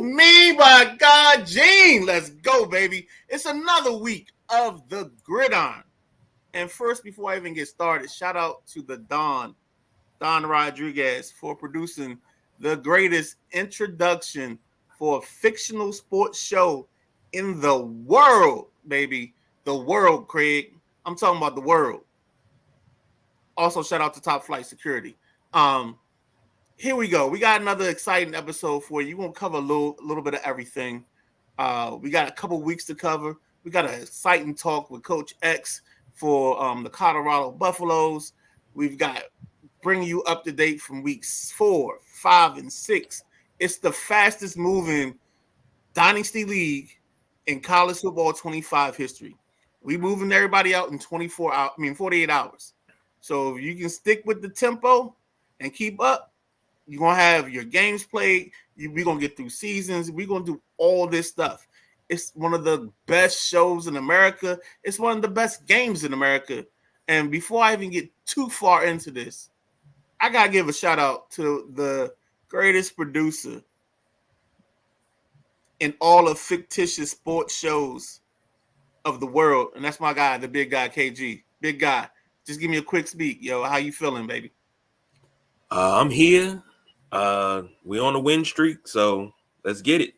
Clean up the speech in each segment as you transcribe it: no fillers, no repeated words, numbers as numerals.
me by God, Gene. Let's go, baby. It's another week of the Gridiron. And first, before I even get started, shout out to the Don Rodriguez, for producing the greatest introduction for a fictional sports show in the world, baby. The world, Craig. I'm talking about the world. Also, shout out to Top Flight Security. Um, Here we go. We got another exciting episode for you. We're gonna cover a little bit of everything. We got a couple weeks to cover. We got an exciting talk with Coach X for the Colorado Buffaloes. We've got bringing you up to date from weeks 4, 5, and 6. It's the fastest moving Dynasty League in college football 25 history. We moving everybody out in 48 hours. So if you can stick with the tempo and keep up, you're going to have your games played. We're going to get through seasons. We're going to do all this stuff. It's one of the best shows in America. It's one of the best games in America. And before I even get too far into this, I got to give a shout out to the greatest producer in all of fictitious sports shows of the world. And that's my guy, the big guy, KG. Big guy. Just give me a quick speak. Yo, how you feeling, baby? I'm here. We on a win streak, so let's get it.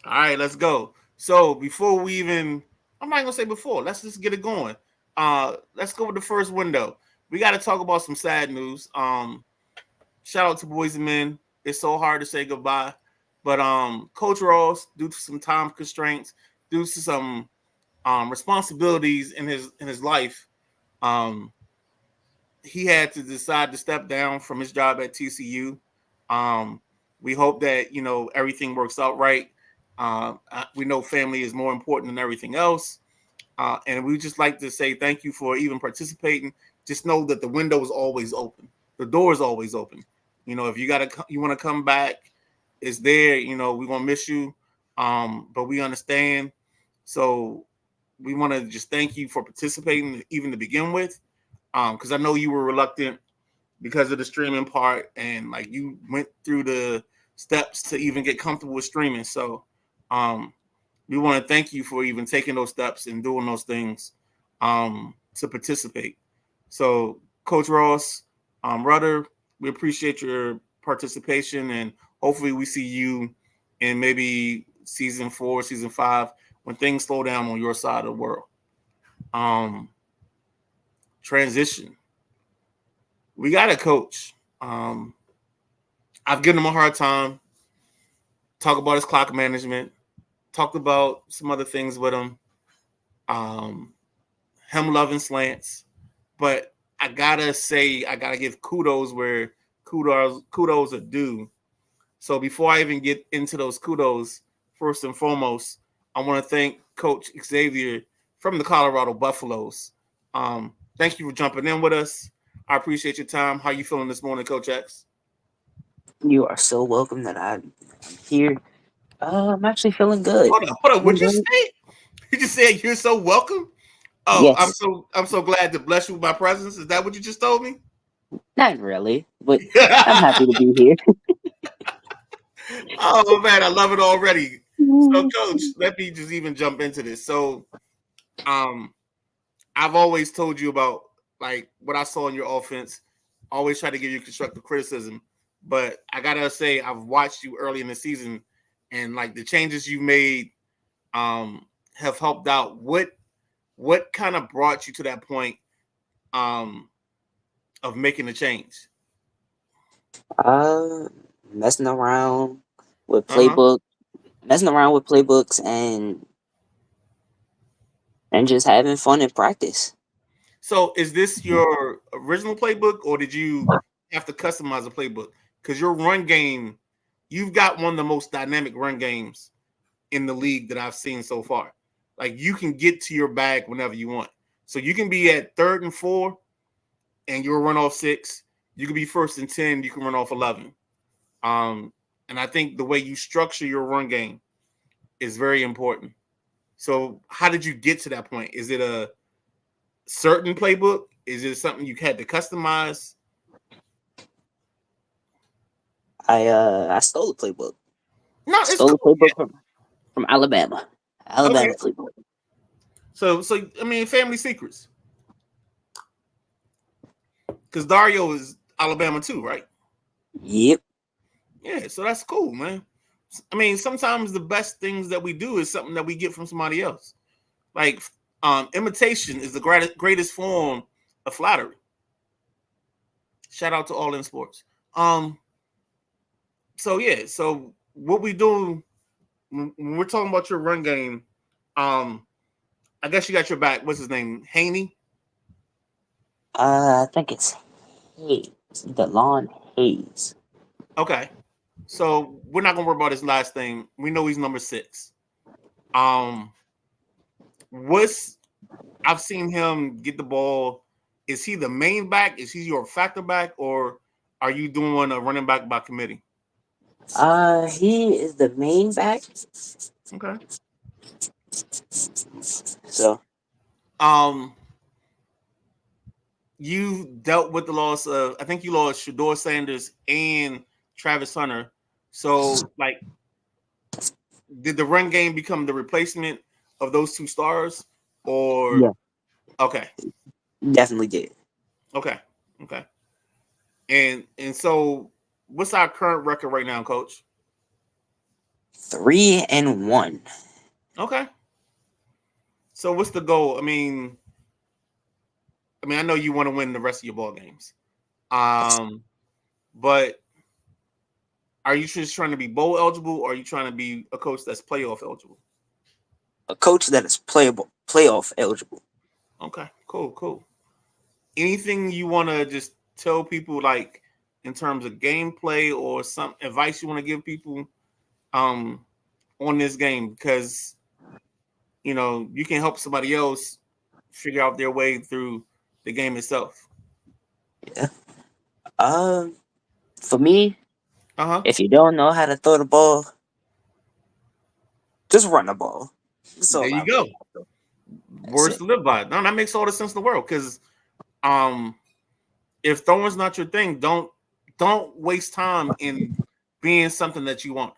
All right, let's go. So before we even, I'm not gonna say before. Let's just get it going. Let's go with the first window. We got to talk about some sad news. Shout out to boys and men. It's so hard to say goodbye, but Coach Ross, due to some time constraints, due to some responsibilities in his life, he had to decide to step down from his job at TCU. We hope that everything works out right. We know family is more important than everything else, and we just like to say thank you for even participating. Just know that the window is always open. The door is always open. If you want to come back, it's there. We're gonna miss you, but we understand. So we want to just thank you for participating, even to begin with, because I know you were reluctant because of the streaming part, and like you went through the steps to even get comfortable with streaming. So we want to thank you for even taking those steps and doing those things to participate. So Coach Ross, Rudder, we appreciate your participation, and hopefully we see you in maybe season 4, season 5, when things slow down on your side of the world. Transition. We got a coach. I've given him a hard time. Talk about his clock management. Talked about some other things with him. Him loving slants. But I gotta give kudos where kudos are due. So before I even get into those kudos, first and foremost, I want to thank Coach Xavier from the Colorado Buffaloes. Thank you for jumping in with us. I appreciate your time. How you feeling this morning, Coach X? You are so welcome that I'm here. I'm actually feeling good. Hold on. What'd you say? You just said you're so welcome. Oh, Yes. I'm so glad to bless you with my presence. Is that what you just told me? Not really, but I'm happy to be here. Oh man, I love it already. So, Coach, let me just even jump into this. So, I've always told you about like what I saw in your offense. Always try to give you constructive criticism, but I gotta say I've watched you early in the season, and like the changes you made have helped out. What kind of brought you to that point of making the change? Uh, messing around with Uh-huh. messing around with playbooks, and just having fun in practice. So is this your original playbook, or did you have to customize a playbook? Because your run game, you've got one of the most dynamic run games in the league that I've seen so far. Like you can get to your bag whenever you want. So you can be at 3rd and 4 and you'll run off 6. You can be 1st and 10, you can run off 11. And I think the way you structure your run game is very important. So how did you get to that point? Is it a certain playbook? Is it something you had to customize? I stole the playbook. No, it's Stole the cool. playbook from Alabama. Okay. Alabama playbook. So I mean, family secrets. Because Dario is Alabama too, right? Yep. Yeah, so that's cool, man. I mean, sometimes the best things that we do is something that we get from somebody else. Like imitation is the greatest form of flattery. Shout out to All In Sports. So yeah, so what we do when we're talking about your run game, I guess you got your back. What's his name? Haney. I think it's Hayes. DeLon Hayes. Okay. So we're not gonna worry about his last thing. We know he's number 6. Um, what's I've seen him get the ball. Is he the main back? Is he your factor back, or are you doing a running back by committee? He is the main back. Okay. So Um, you dealt with the loss of, I think you lost Shador Sanders and Travis Hunter. So, like, did the run game become the replacement of those 2 stars? Or yeah, okay, definitely did. okay, okay. And so, what's our current record right now, Coach? 3-1. Okay. So, what's the goal? I know you want to win the rest of your ball games. But are you just trying to be bowl eligible, or are you trying to be a coach that's playoff eligible? A coach that is playoff eligible. Okay, cool. Anything you want to just tell people, like in terms of gameplay, or some advice you want to give people on this game? Because you can help somebody else figure out their way through the game itself. Yeah. For me, Uh-huh. if you don't know how to throw the ball, just run the ball. That's There all I you really go. know. That's Words it. to live by. No, that makes all the sense in the world. Because if throwing's not your thing, don't waste time in being something that you want.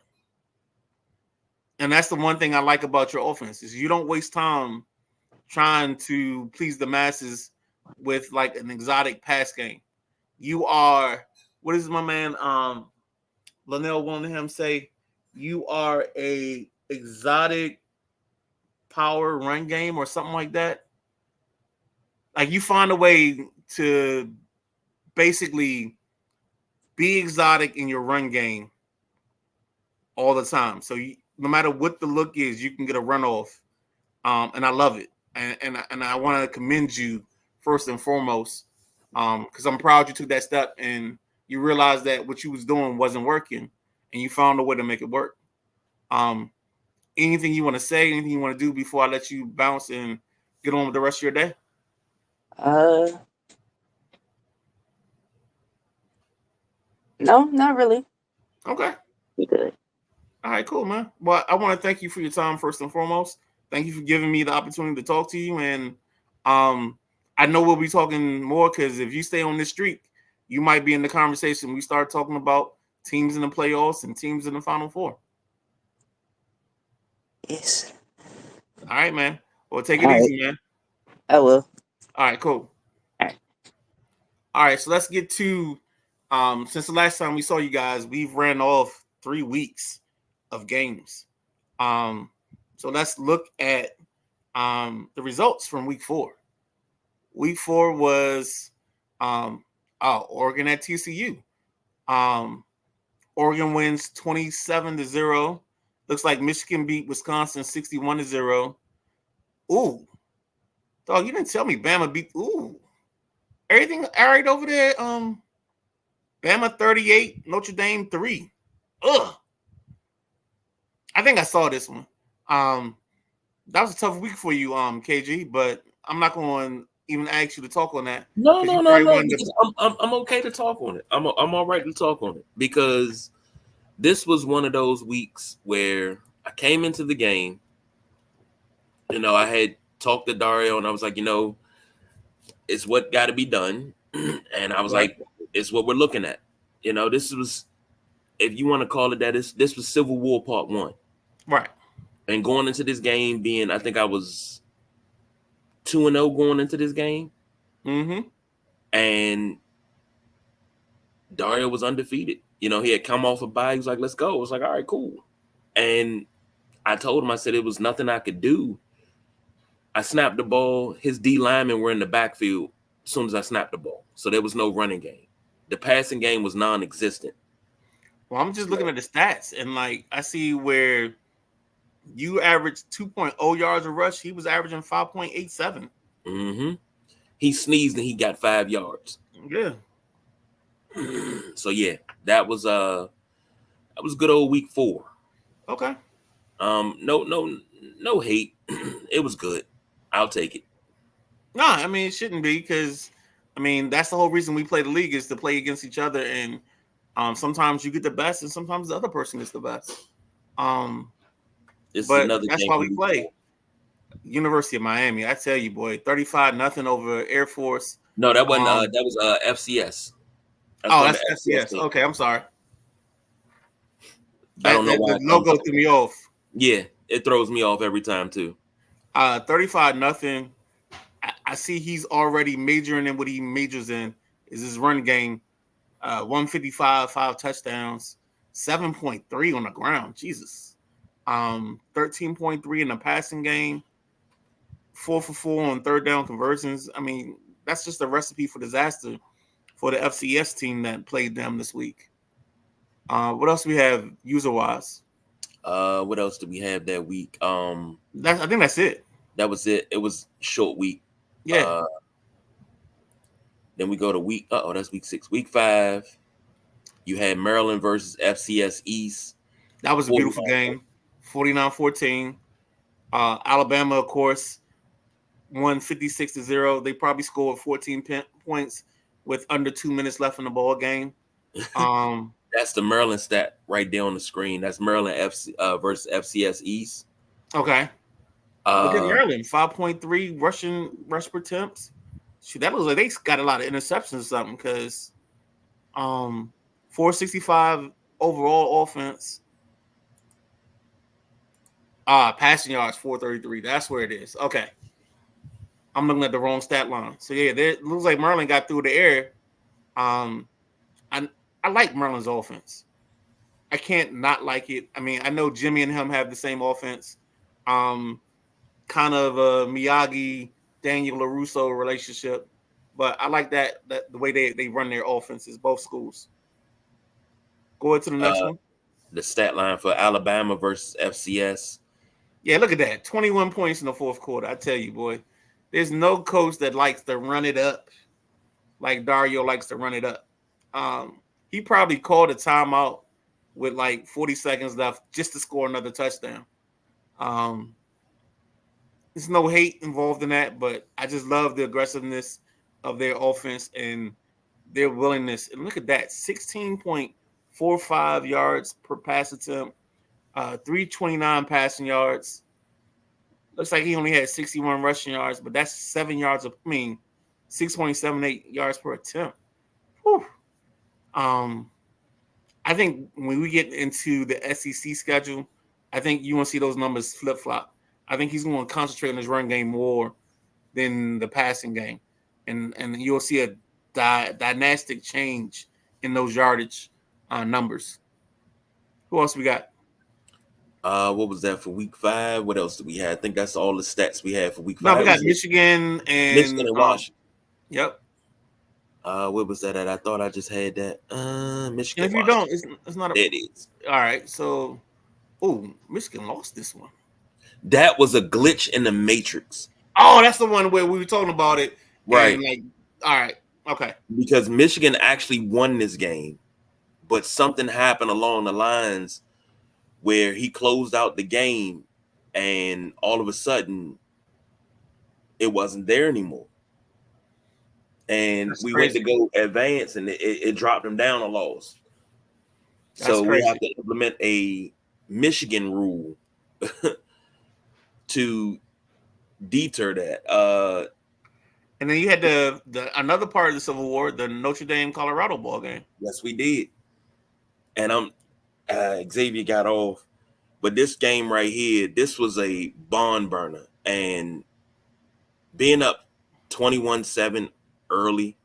And that's the one thing I like about your offense is you don't waste time trying to please the masses with like an exotic pass game. You are, what is my man Linnell Willingham say? You are a exotic power run game or something like that. Like you find a way to basically be exotic in your run game all the time. So no matter what the look is, you can get a runoff, and I love it. And I want to commend you first and foremost, because I'm proud you took that step and you realized that what you was doing wasn't working, and you found a way to make it work. Um, anything you want to say, anything you want to do before I let you bounce and get on with the rest of your day? Uh, no, not really. Okay. You good. All right, cool, man. Well, I want to thank you for your time first and foremost. Thank you for giving me the opportunity to talk to you, and I know we'll be talking more because if you stay on this streak, you might be in the conversation. We start talking about teams in the playoffs and teams in the Final Four. Yes. All right, man. Well, take it All right. easy, man. I will. All right, cool. All right. All right, so let's get to since the last time we saw you guys, we've ran off 3 weeks of games. So let's look at the results from week 4. Week 4 was Oregon at TCU. Oregon wins 27-0. Looks like Michigan beat Wisconsin 61-0. Ooh, dog, you didn't tell me Bama beat. Ooh, everything all right over there. Bama 38, Notre Dame 3. Ugh. I think I saw this one. That was a tough week for you, KG, but I'm not going to even ask you to talk on that No, because no, you no, probably no. wanted to. Because I'm okay to talk on it. I'm all right to talk on it because this was one of those weeks where I came into the game. I had talked to Dario and I was like, it's what got to be done, and I was Right. like, it's what we're looking at. This was if you want to call it that, this was Civil War Part 1. Right. And going into this game being, I think I was 2-0 going into this game. Mm-hmm. And Dario was undefeated. You know, he had come off a bye. He was like, let's go. I was like, all right, cool. And I told him, I said, it was nothing I could do. I snapped the ball. His D linemen were in the backfield as soon as I snapped the ball. So there was no running game. The passing game was non-existent. Well, I'm just looking at the stats, and like I see where you averaged 2.0 yards a rush. He was averaging 5.87. Mm-hmm. He sneezed and he got 5 yards. Yeah. So yeah, that was good old week 4. Okay. No hate. It was good. I'll take it. No, I mean it shouldn't be, because I mean that's the whole reason we play the league, is to play against each other, and sometimes you get the best and sometimes the other person gets the best. This is But another that's game why for we week play. 4. University of Miami, I tell you, boy, 35-0 over Air Force. No, that wasn't. That was FCS. That's the FCS. team. Okay, I'm sorry. I don't know why the logo threw me off. Yeah, it throws me off every time too. 35-0. I see he's already majoring in what he majors in is his run game. 155, 5 touchdowns, 7.3 on the ground. Jesus. 13.3 in the passing game, 4 for 4 on third down conversions. I mean, that's just a recipe for disaster for the FCS team that played them this week. What else we have user wise? What else did we have that week? I think that's it. That was it. It was short week. Yeah. Then we go to week. That's week 6. Week 5. You had Maryland versus FCS East. That was a beautiful game. 49-14. Alabama, of course, won 56-0. They probably scored 14 points with under 2 minutes left in the ball game. That's the Maryland stat right there on the screen. That's Maryland versus FCS East. Okay. Look at Maryland, 5.3 rush per attempts. Shoot, that looks like they got a lot of interceptions or something, because 465 overall offense. Passing yards 433. That's where it is. Okay. I'm looking at the wrong stat line. So yeah, it looks like Maryland got through the air. I like Maryland's offense. I can't not like it. I mean, I know Jimmy and him have the same offense. Kind of a Miyagi, Daniel LaRusso relationship. But I like that the way they run their offenses, both schools. Go ahead to the next one. The stat line for Alabama versus FCS. Yeah, look at that. 21 points in the fourth quarter. I tell you, boy, there's no coach that likes to run it up like Dario likes to run it up. He probably called a timeout with like 40 seconds left just to score another touchdown. There's no hate involved in that, but I just love the aggressiveness of their offense and their willingness. And look at that, 16.45 yards per pass attempt, 329 passing yards. Looks like he only had 61 rushing yards, but that's 6.78 yards per attempt. Whew. I think when we get into the SEC schedule, I think you want to see those numbers flip-flop. I think he's going to concentrate on his run game more than the passing game. And you'll see a dynastic change in those yardage numbers. Who else we got? What was that for week 5? What else did we have? I think that's all the stats we had for week 5. No, we got Michigan and Washington. Yep. What was that at? I thought I just had that. Michigan. And if you don't, it's not. It is. All right. So, Michigan lost this one. That was a glitch in the matrix. Oh, that's the one where we were talking about it. Right. All right. Okay. Because Michigan actually won this game, but something happened along the lines where he closed out the game, and all of a sudden, it wasn't there anymore. And we went to go advance, and it dropped him down a loss. So we have to implement a Michigan rule to deter that. And then you had the another part of the Civil War, the Notre Dame Colorado ball game. Yes, we did. And Xavier got off. But this game right here, this was a barn burner. And being up 21-7 early,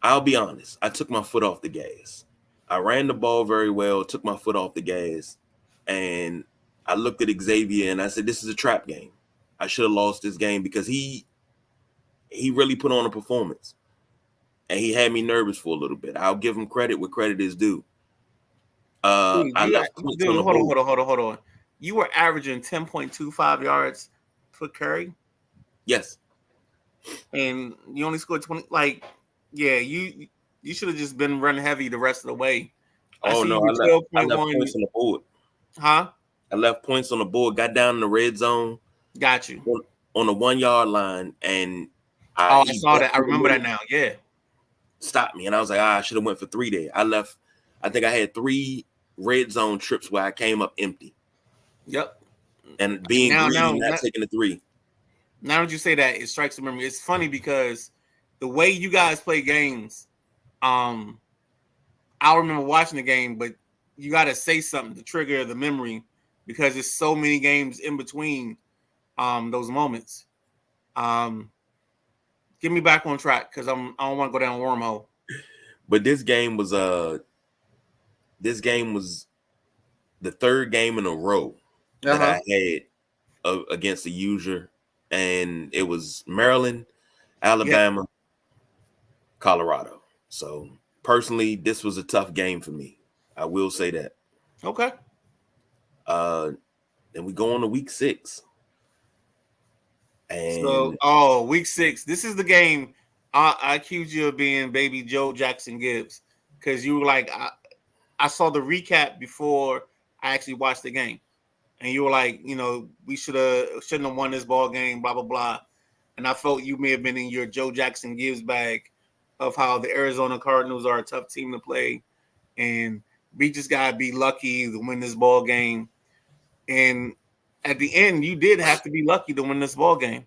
I'll be honest, I took my foot off the gas. I ran the ball very well, took my foot off the gas, and I looked at Xavier and I said, this is a trap game. I should have lost this game because he really put on a performance. And he had me nervous for a little bit. I'll give him credit where credit is due. I left points on the board. Hold on. You were averaging 10.25 yards per carry. Yes. And you only scored 20. Like, yeah, you should have just been running heavy the rest of the way. Oh, no, I left points on the board. Huh? I left points on the board, got down in the red zone. Got you. On the 1 yard line, and I saw that. I remember that now. Yeah. Stopped me, and I was like, I should have went for 3 there. I think I had 3 red zone trips where I came up empty. Yep. And being greedy, not taking the 3. Now that you say that, it strikes a memory. It's funny because the way you guys play games, I remember watching the game, but you got to say something to trigger the memory because there's so many games in between those moments. Get me back on track because I don't want to go down a wormhole. But this game was the third game in a row that I had against the user, and it was Maryland, Alabama, Colorado. So personally, this was a tough game for me. I will say that. Okay. Then we go on to week 6. And week 6. This is the game I accused you of being baby Joe Jackson Gibbs because you were like, I saw the recap before I actually watched the game, and you were like, we shouldn't have won this ball game, blah blah blah, and I felt you may have been in your Joe Jackson Gibbs bag of how the Arizona Cardinals are a tough team to play, and we just gotta be lucky to win this ball game, and at the end, you did have to be lucky to win this ball game.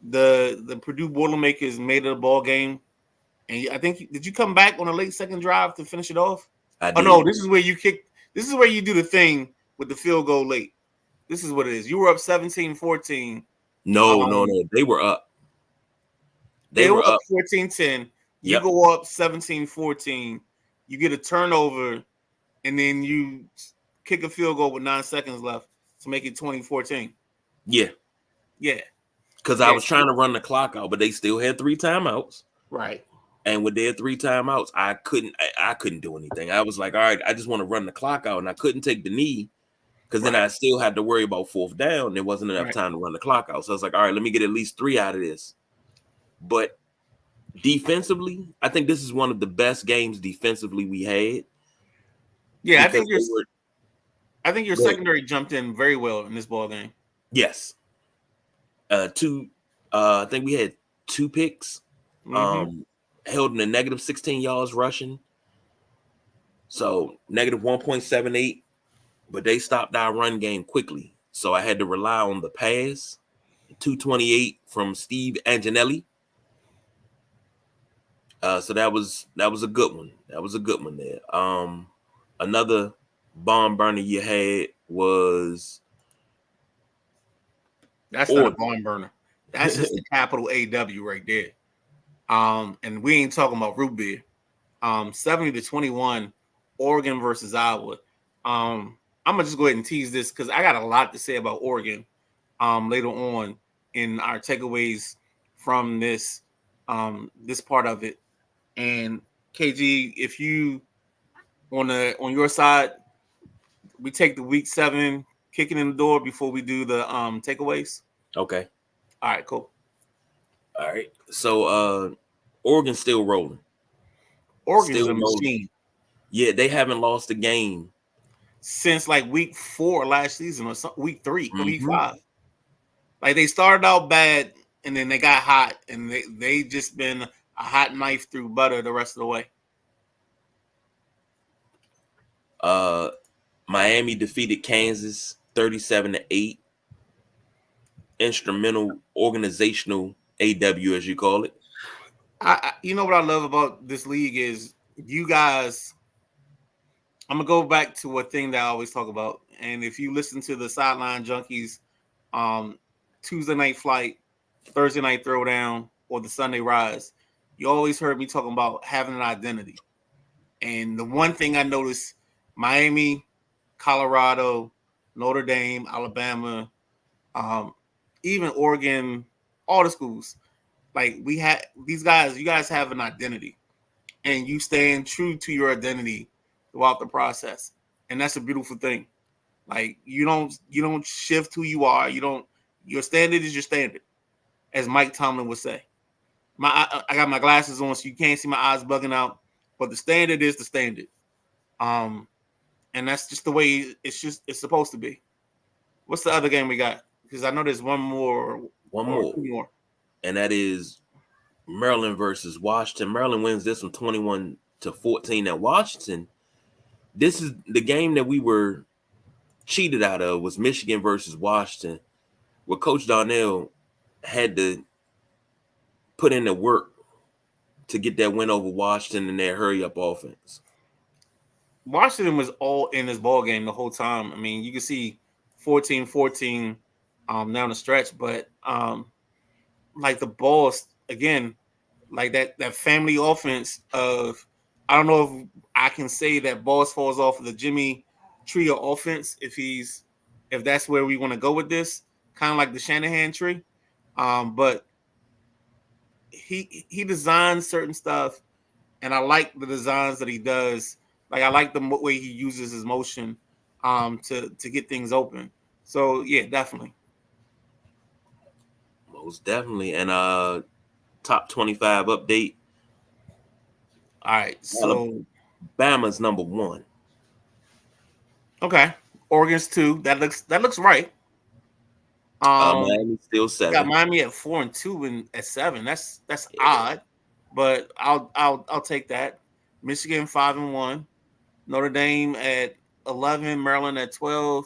The Purdue Boilermakers made it a ball game, and I think did you come back on a late second drive to finish it off? I did. Oh no, this is where you kick. This is where you do the thing with the field goal late. This is what it is. You were up 17-14. No. They were up. They were up 14-10. You Yep. go up 17-14. You get a turnover, and then you kick a field goal with 9 seconds left to make it 20-14. Yeah. Because I was trying to run the clock out, but they still had 3 timeouts. Right. And with their 3 timeouts, I couldn't do anything. I was like, all right, I just want to run the clock out, and I couldn't take the knee because then I still had to worry about 4th down. There wasn't enough time to run the clock out. So I was like, all right, let me get at least 3 out of this. But defensively, I think this is one of the best games defensively we had. Yeah, I think your secondary jumped in very well in this ball game. Yes. I think we had 2 picks. Mm-hmm. Held in a negative 16 yards rushing. So negative 1.78. But they stopped our run game quickly. So I had to rely on the pass. 228 from Steve Anginelli. So that was a good one. That was a good one there. Another bomb burner you had was that's not a bomb burner. That's just a capital AW right there. And we ain't talking about root beer. 70-21, Oregon versus Iowa. I'm gonna just go ahead and tease this because I got a lot to say about Oregon later on in our takeaways from this part of it. And KG, if you on your side, we take the week 7 kicking in the door before we do the takeaways. Okay. All right, cool. All right. So Oregon's still rolling. Oregon's a machine. Yeah, they haven't lost a game since like week 4 last season or week 3, week 5. Like they started out bad and then they got hot and they just been a hot knife through butter the rest of the way. Miami defeated Kansas 37-8. Instrumental organizational AW, as you call it. You know what I love about this league is you guys, I'm gonna go back to a thing that I always talk about. And if you listen to the Sideline Junkies, um, Tuesday Night Flight, Thursday Night Throwdown, or the Sunday Rise, you always heard me talking about having an identity. And the one thing I noticed, Miami, Colorado, Notre Dame, Alabama, um, even Oregon, all the schools, like we had these guys, you guys have an identity, and you staying true to your identity throughout the process, and that's a beautiful thing. Like you don't shift who you are. You don't. Your standard is your standard, as Mike Tomlin would say. I got my glasses on, so you can't see my eyes bugging out. But the standard is the standard, um, and that's just the way it's supposed to be. What's the other game we got? Because I know there's one more, One or more, two more. and that is Maryland versus Washington. Maryland wins this one 21-14 at Washington. This is the game that we were cheated out of, was Michigan versus Washington, where Coach Darnell had to put in the work to get that win over Washington in their hurry up offense. Washington was all in this ball game the whole time. I mean, you can see 14-14 down the stretch, but like the balls again, like that family offense of, I don't know if I can say that balls falls off of the Jimmy Trio offense if that's where we want to go with this, kind of like the Shanahan tree. But he designs certain stuff, and I like the designs that he does. Like I like the way he uses his motion to get things open. So yeah, definitely. Most definitely. And top 25 update. All right. So Alabama's number 1. okay, Oregon's 2. That looks right. Miami's still Got 7. Miami at 4 and 2 and at 7. That's Yeah. odd, but I'll take that. Michigan 5 and 1. Notre Dame at 11. Maryland at 12.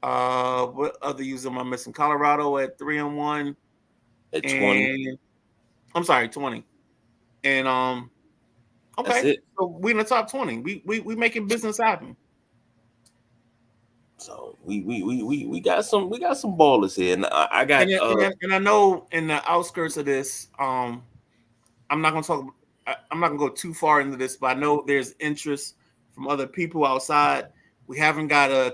What other user am I missing? Colorado at 3 and 1. At 20. And I'm sorry, 20. And That's okay, it. so we in the top 20. We making business happen. So we got some ballers here. And I got And I know in the outskirts of this, I'm not gonna talk. I'm not gonna go too far into this, but I know there's interest from other people outside. We haven't got a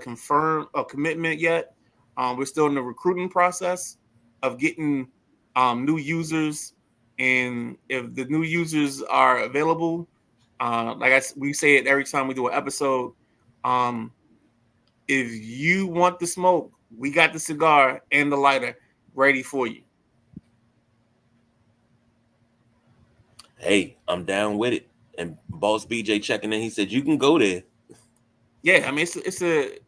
commitment yet. We're still in the recruiting process of getting new users, and if the new users are available, we say it every time we do an episode. Um, if you want the smoke, we got the cigar and the lighter ready for you. hey, I'm down with it. And Boss BJ checking in. He said you can go there. Yeah, I mean it's a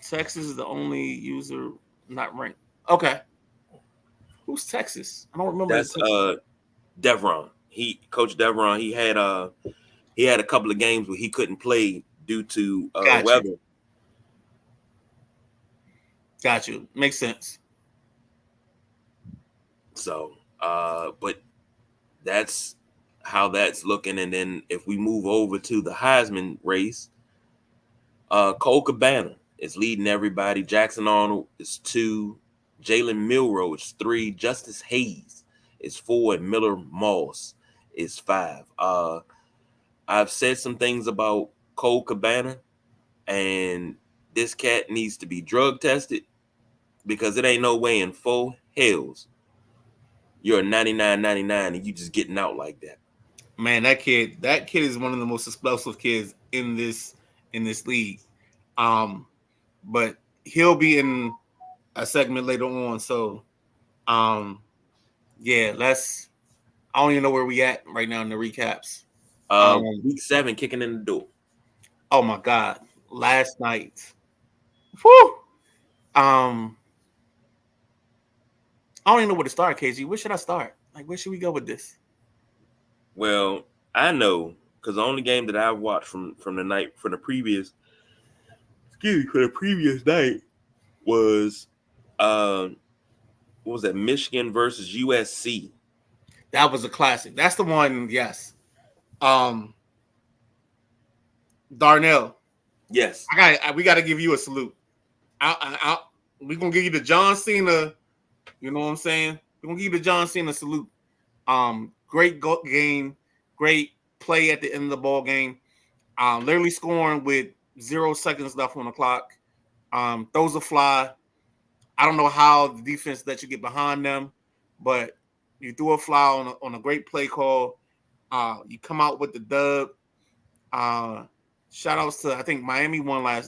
Texas is the only user not ranked. Okay, who's Texas? I don't remember. That's Devron. Coach Devron, he had a couple of games where he couldn't play due to weather. Got you. Makes sense. So but that's how that's looking. And then if we move over to the Heisman race, Cole Cabana is leading everybody. Jackson Arnold is 2. Jalen Milroe is 3. Justice Hayes is 4. And Miller Moss is 5. I've said some things about Cole Cabana, and this cat needs to be drug tested, because it ain't no way in 4 hells you're a 99.99 and you just getting out like that. Man, that kid is one of the most explosive kids in this league. But he'll be in a segment later on. So yeah, I don't even know where we at right now in the recaps. Week 7 kicking in the door. Oh my God. Last night. Whew. I don't even know where to start, KG. Where should I start? Like, where should we go with this? Well, I know, because the only game that I watched from the previous night was what was that, Michigan versus USC. That was a classic. That's the one, yes. Darnell, Yes. we got to give you a salute. We're gonna give you the John Cena. You know what I'm saying? We're gonna give you the John Cena salute. Great game, great play at the end of the ball game. Literally scoring with 0 seconds left on the clock. Throws a fly. I don't know how the defense let you get behind them, but you threw a fly on a great play call. You come out with the dub. Shout outs to, I think Miami won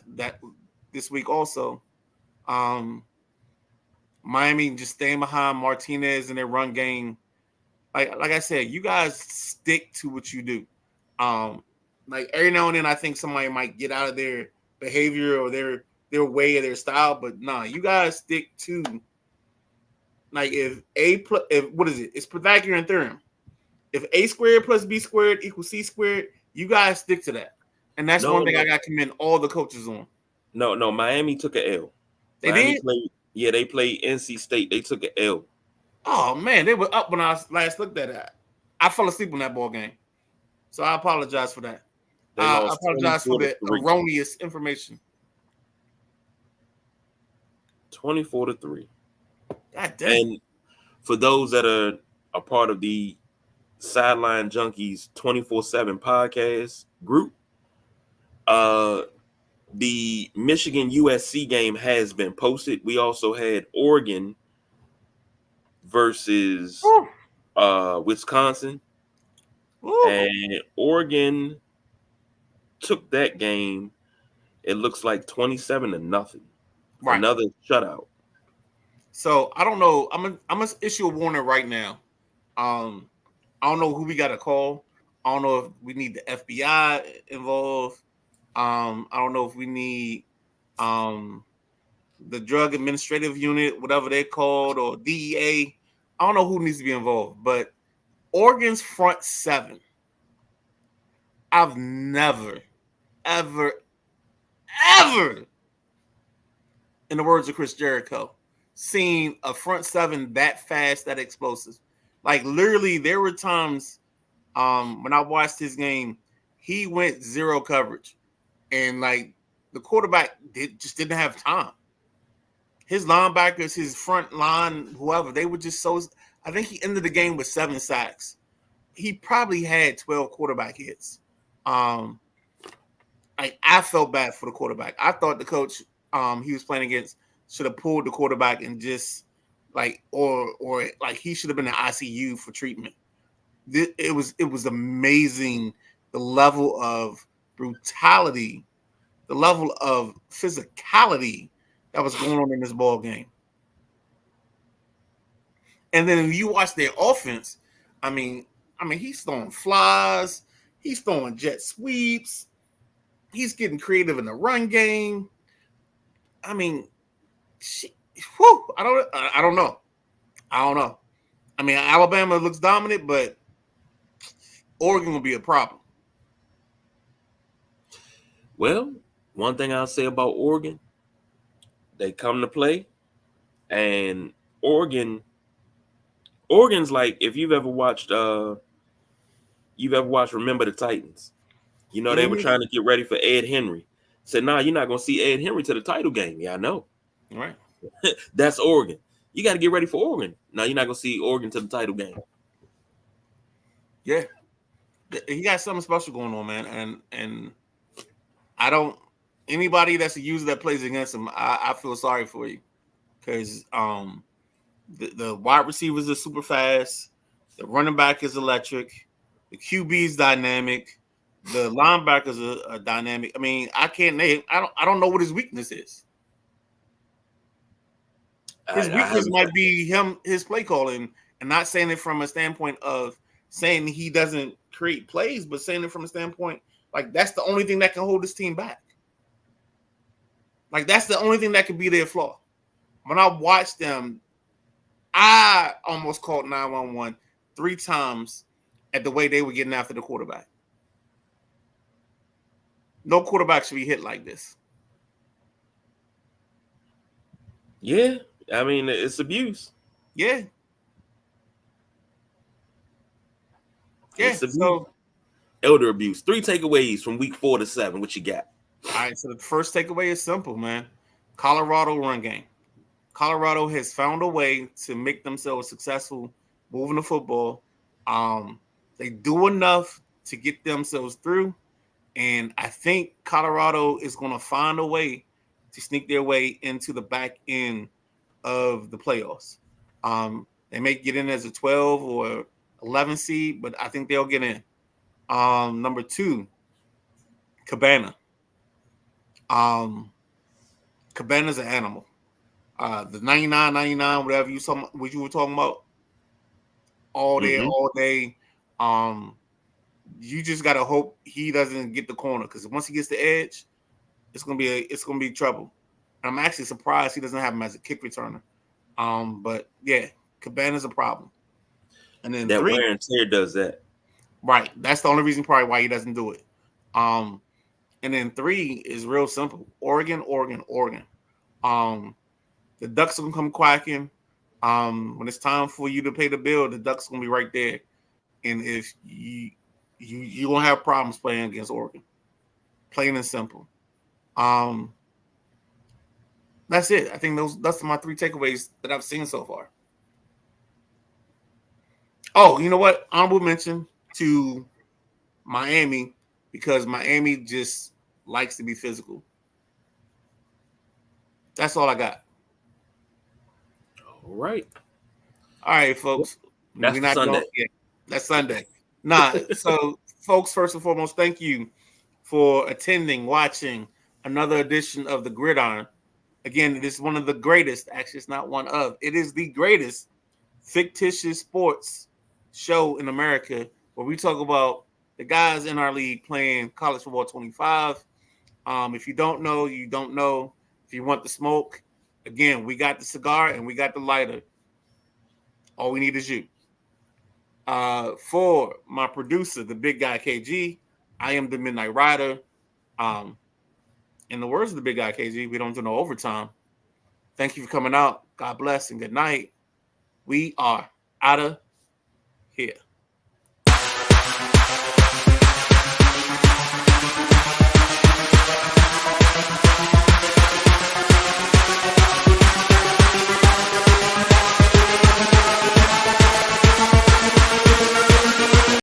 this week also. Miami just staying behind Martinez in their run game. Like I said, you guys stick to what you do. Like every now and then, I think somebody might get out of their behavior or their way or their style, but nah, you guys stick to, like, if what is it? It's Pythagorean theorem. If A squared plus B squared equals C squared, you guys stick to that. And that's one thing I got to commend all the coaches on. No, Miami took an L. They did? They played NC State. They took an L. Oh, man, they were up when I last looked at it. I fell asleep on that ball game. So I apologize for that. I apologize for the erroneous information. 24-3. God damn. And for those that are a part of the Sideline Junkies 24/7 podcast group, the Michigan USC game has been posted. We also had Oregon versus Wisconsin. Ooh. And Oregon took that game, it looks like 27-0. Right. Another shutout. So I don't know. I'm gonna issue a warning right now. I don't know who we got to call. I don't know if we need the FBI involved. I don't know if we need the Drug Administrative Unit, whatever they're called, or DEA. I don't know who needs to be involved, but Oregon's front seven. I've never, ever, in the words of Chris Jericho, seen a front seven that fast, that explosive. Like, literally, there were times when I watched his game, he went zero coverage. And, like, the quarterback just didn't have time. His linebackers, his front line, whoever, they were just so – I think he ended the game with 7 sacks. He probably had 12 quarterback hits. I felt bad for the quarterback. I thought the coach he was playing against should have pulled the quarterback and just or he should have been in ICU for treatment. It was amazing, the level of brutality, the level of physicality that was going on in this ball game. And then if you watch their offense, I mean, he's throwing flies, he's throwing jet sweeps, he's getting creative in the run game. I mean, I don't know. I mean, Alabama looks dominant, but Oregon will be a problem. Well, one thing I'll say about Oregon, they come to play, and Oregon's like, if you've ever watched Remember the Titans. You know, they were trying to get ready for Ed Henry. Said, nah, you're not going to see Ed Henry to the title game. Yeah, I know. All right. That's Oregon. You got to get ready for Oregon. Now you're not going to see Oregon to the title game. Yeah. He got something special going on, man. And I don't – anybody that's a user that plays against him, I feel sorry for you. Because the wide receivers are super fast. The running back is electric. The QB is dynamic. The linebackers are dynamic. I mean, I don't know what his weakness is. His weakness might be his play calling, and not saying it from a standpoint of saying he doesn't create plays, but saying it from a standpoint like that's the only thing that can hold this team back. Like, that's the only thing that could be their flaw. When I watched them, I almost called 911 3 times at the way they were getting after the quarterback. No quarterback should be hit like this. Yeah, I mean, it's abuse. Yeah. Yeah, it's abuse. so elder abuse. 3 takeaways from week 4 to 7. What you got? All right, so the first takeaway is simple, man. Colorado run game. Colorado has found a way to make themselves successful moving the football. They do enough to get themselves through, and I think Colorado is going to find a way to sneak their way into the back end of the playoffs. They may get in as a 12 or 11 seed, but I think they'll get in. Number 2, Cabana. Cabana's an animal. The 99, whatever what you were talking about, all day, all day. You just gotta hope he doesn't get the corner, because once he gets the edge, it's gonna be trouble. And I'm actually surprised he doesn't have him as a kick returner. But yeah, Cabana's a problem. And then that 3, wear and tear does that. Right. That's the only reason probably why he doesn't do it. And then 3 is real simple. Oregon. The Ducks are gonna come quacking. When it's time for you to pay the bill, the Ducks are gonna be right there. And if you're gonna have problems playing against Oregon. Plain and simple. That's it. I think that's my 3 takeaways that I've seen so far. Oh, you know what? Honorable mention to Miami, because Miami just likes to be physical. That's all I got. All right. All right, folks. That's Sunday. That's Sunday. So, folks, first and foremost, thank you for attending, watching another edition of the Gridiron. Again, this is one of the greatest. Actually, it's not one of. It is the greatest fictitious sports show in America, where we talk about the guys in our league playing college football 25. If you don't know, you don't know. If you want the smoke, again, we got the cigar and we got the lighter. All we need is you. For my producer, the big guy KG, I am the Midnight Rider. In the words of the big guy KG, we don't do no overtime. Thank you for coming out. God bless and good night. We are out of here.